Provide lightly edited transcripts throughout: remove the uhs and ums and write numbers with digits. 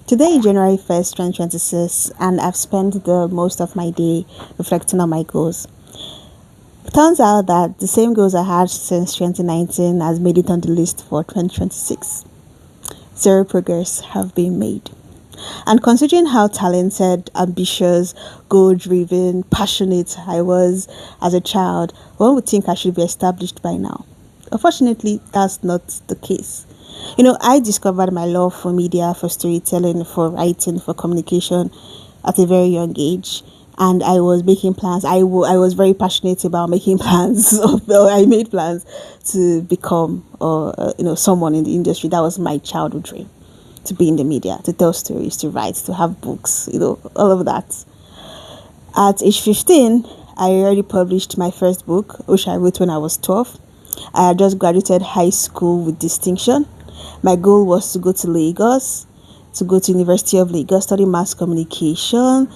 Today, January 1st, 2026, and I've spent the most of my day reflecting on my goals. It turns out that the same goals I had since 2019 has made it on the list for 2026. Zero progress have been made. And considering how talented, ambitious, goal driven, passionate I was as a child, one would think I should be established by now. Unfortunately, that's not the case. I discovered my love for media, for storytelling, for writing, for communication at a very young age. And I was making plans. I was very passionate about making plans. I made plans to become, someone in the industry. That was my childhood dream, to be in the media, to tell stories, to write, to have books, all of that. At age 15, I already published my first book, which I wrote when I was 12. I had just graduated high school with distinction. My goal was to go to Lagos, to go to University of Lagos, study mass communication,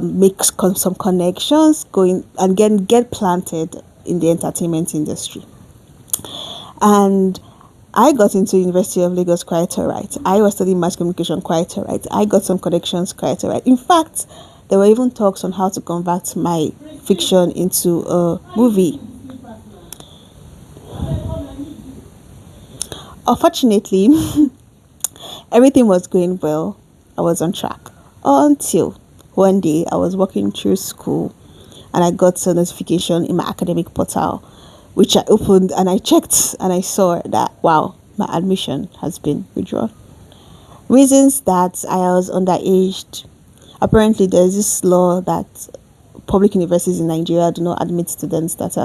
make some connections, going and get planted in the entertainment industry. And I got into University of Lagos quite alright. I was studying mass communication quite alright. I got some connections quite alright. In fact, there were even talks on how to convert my fiction into a movie. Unfortunately, everything was going well. I was on track until one day I was walking through school and I got a notification in my academic portal, which I opened and I checked and I saw that, wow, my admission has been withdrawn. Reasons that I was underaged. Apparently, there's this law that public universities in Nigeria do not admit students that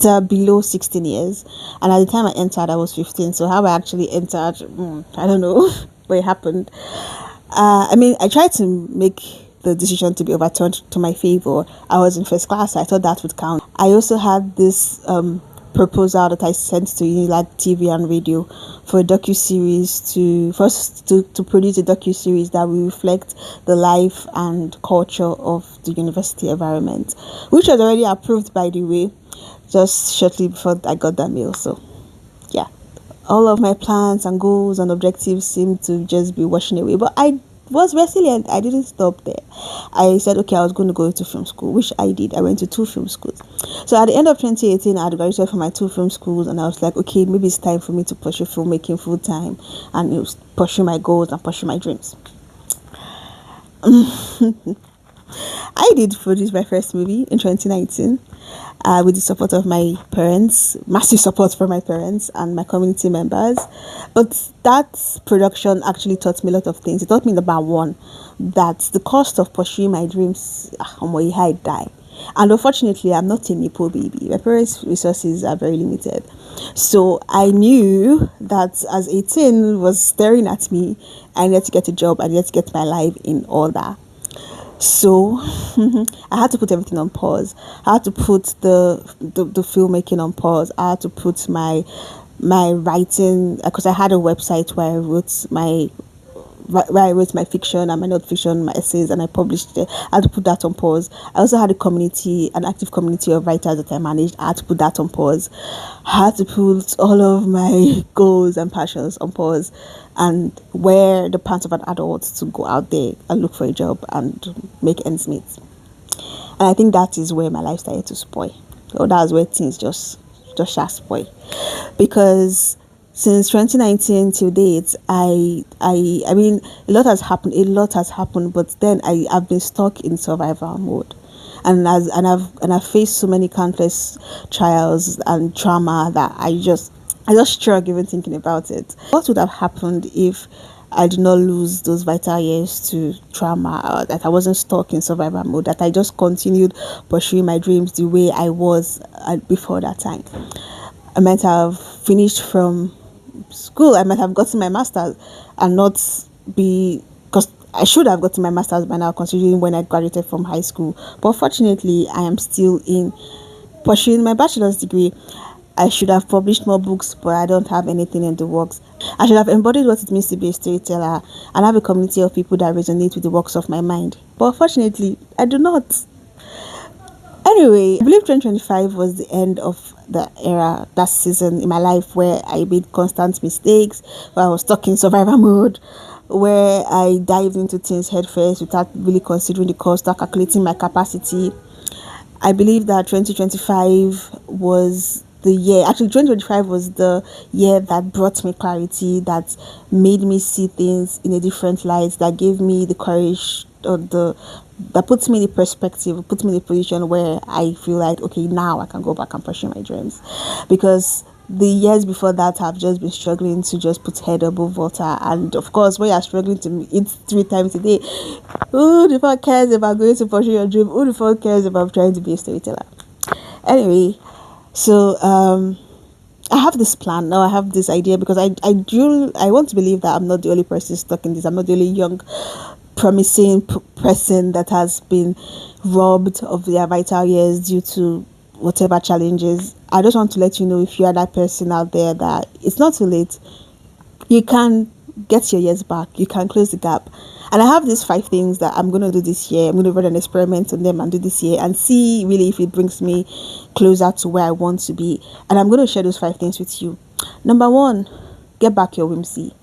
are below 16 years. And at the time I entered, I was 15. So how I actually entered, I don't know, but it happened. I tried to make the decision to be overturned to my favor. I was in first class. I thought that would count. I also had this proposal that I sent to Unilag TV and radio for a docu-series to produce a docu-series that will reflect the life and culture of the university environment, which was already approved, by the way, just shortly before I got that mail. So yeah, all of my plans and goals and objectives seemed to just be washing away, but I was resilient. I didn't stop there. I said, okay, I was going to go to film school, which I did. I went to two film schools. So at the end of 2018, I had graduated from my two film schools, and I was like, okay, maybe it's time for me to pursue filmmaking full time and pursue my goals and pursue my dreams. I did produce my first movie in 2019 with the support of my parents, massive support from my parents and my community members. But that production actually taught me a lot of things. It taught me about one, that the cost of pursuing my dreams, I die. And unfortunately, I'm not a Nipo baby. My parents' resources are very limited. So I knew that as 18 was staring at me, I needed to get a job, I needed to get my life in order. So I had to put everything on pause. I had to put the filmmaking on pause. I had to put my writing, because I had a website where I wrote my fiction and my non-fiction, my essays, and I published it. I had to put that on pause. I also had an active community of writers that I managed. I had to put that on pause. I had to put all of my goals and passions on pause and wear the pants of an adult to go out there and look for a job and make ends meet. And I think that is where my life started to spoil. So that's where things just spoil. Because since 2019 till date, I mean, a lot has happened, but then I've been stuck in survival mode. And I've faced so many countless trials and trauma that I just struggle even thinking about it. What would have happened if I did not lose those vital years to trauma, or that I wasn't stuck in survival mode, that I just continued pursuing my dreams the way I was before that time? I might have finished from school. I might have gotten my master's and not be, because I should have gotten my master's by now, considering when I graduated from high school. But fortunately, I am still in pursuing my bachelor's degree. I should have published more books, but I don't have anything in the works. I should have embodied what it means to be a storyteller and have a community of people that resonate with the works of my mind. But unfortunately, I do not. Anyway, I believe 2025 was the end of the era, that season in my life where I made constant mistakes, where I was stuck in survival mode. where I dived into things headfirst without really considering the cost, without calculating my capacity. I believe that 2025 was the year, actually 2025 was the year that brought me clarity, that made me see things in a different light, that gave me the courage, or the that puts me in the perspective, puts me in a position where I feel like, okay, now I can go back and pursue my dreams. Because the years before that have just been struggling to just put head above water. And of course, when you're struggling to eat 3 times a day, who the fuck cares about going to pursue your dream? Who the fuck cares about trying to be a storyteller? Anyway, so I have this plan now. I have this idea because I want to believe that I'm not the only person stuck in this. I'm not the only young, promising person that has been robbed of their vital years due to whatever challenges. I just want to let you know, if you are that person out there, that it's not too late. You can get your years back. You can close the gap. And I have these 5 things that I'm going to do this year. I'm going to run an experiment on them and do this year and see really if it brings me closer to where I want to be. And I'm going to share those 5 things with you. Number 1, get back your whimsy.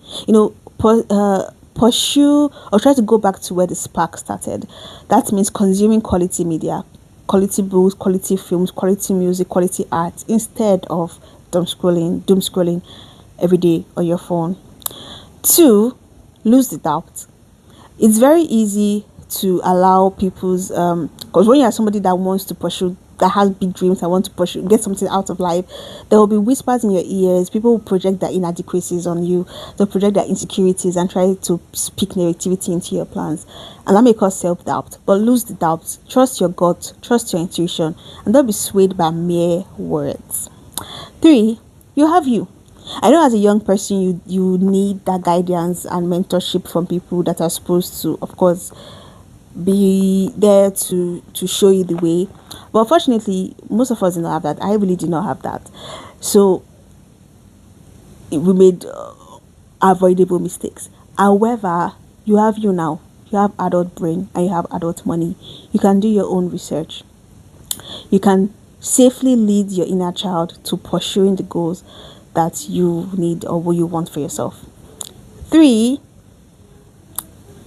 Pursue or try to go back to where the spark started. That means consuming quality media, quality books, quality films, quality music, quality art, instead of doom scrolling every day on your phone. 2, lose the doubt. It's very easy to allow people's because when you are somebody that wants to pursue, that has big dreams, I want to pursue, get something out of life, there will be whispers in your ears. People will project their inadequacies on you. They'll project their insecurities and try to speak negativity into your plans, and that may cause self-doubt. But lose the doubt. Trust your gut, trust your intuition, and don't be swayed by mere words. 3, you have you. I know as a young person, you need that guidance and mentorship from people that are supposed to, of course, be there to show you the way. But unfortunately, most of us did not have that. I really did not have that. So we made avoidable mistakes. However, you have you now. You have adult brain and you have adult money. You can do your own research. You can safely lead your inner child to pursuing the goals that you need or what you want for yourself. 3,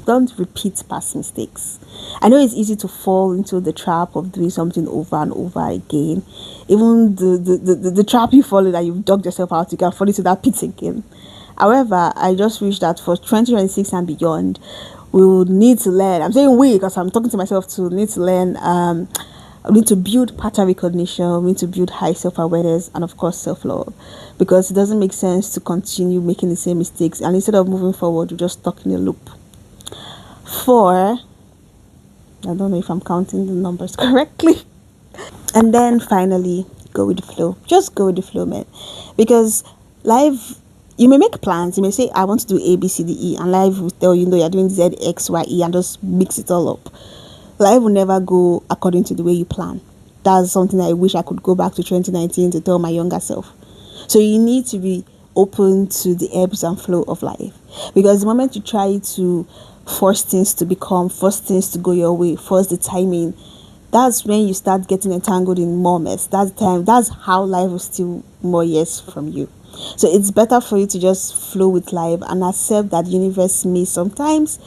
don't repeat past mistakes. I know it's easy to fall into the trap of doing something over and over again. Even the trap you fall in, that you've dug yourself out, you can fall into that pit again. However, I just wish that for 2026 and beyond, we will need to learn. I'm saying we because I'm talking to myself too. Need to learn. We need to build pattern recognition. We need to build high self-awareness and, of course, self-love, because it doesn't make sense to continue making the same mistakes, and instead of moving forward, you're just stuck in a loop. 4, I don't know if I'm counting the numbers correctly. And then finally, go with the flow. Just go with the flow, man. Because life, you may make plans. You may say, I want to do A, B, C, D, E. And life will tell you, no, you're doing Z, X, Y, E, and just mix it all up. Life will never go according to the way you plan. That's something I wish I could go back to 2019 to tell my younger self. So you need to be open to the ebbs and flow of life. Because the moment you try to force things to go your way, force the timing, that's when you start getting entangled in more mess. That's how life will steal more years from you. So it's better for you to just flow with life and accept that the universe may sometimes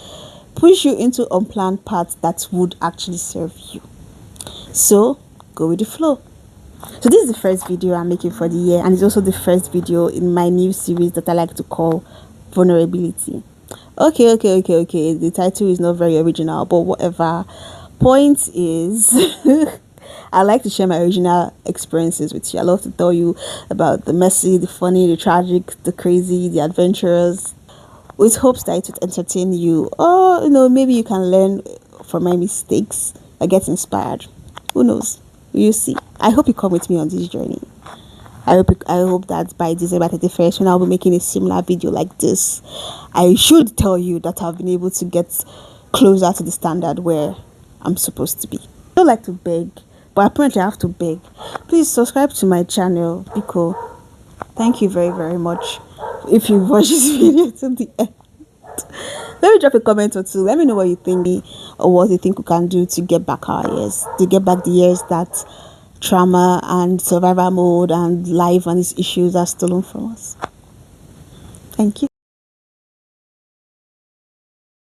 push you into unplanned paths that would actually serve you. So go with the flow. So this is the first video I'm making for the year, and it's also the first video in my new series that I like to call Vulnerability. Okay. The title is not very original, but whatever. Point is, I like to share my original experiences with you. I love to tell you about the messy, the funny, the tragic, the crazy, the adventurous, with hopes that it would entertain you, or maybe you can learn from my mistakes or get inspired. Who knows? You'll see. I hope you come with me on this journey. I hope that by December 31st, when I'll be making a similar video like this, I should tell you that I've been able to get closer to the standard where I'm supposed to be. I don't like to beg, but apparently I have to beg. Please subscribe to my channel, Biko. Thank you very, very much if you watch this video to the end. Let me drop a comment or two. Let me know what you think or what you think we can do to get back our years, to get back the years that trauma and survival mode and life and its issues are stolen from us. Thank you.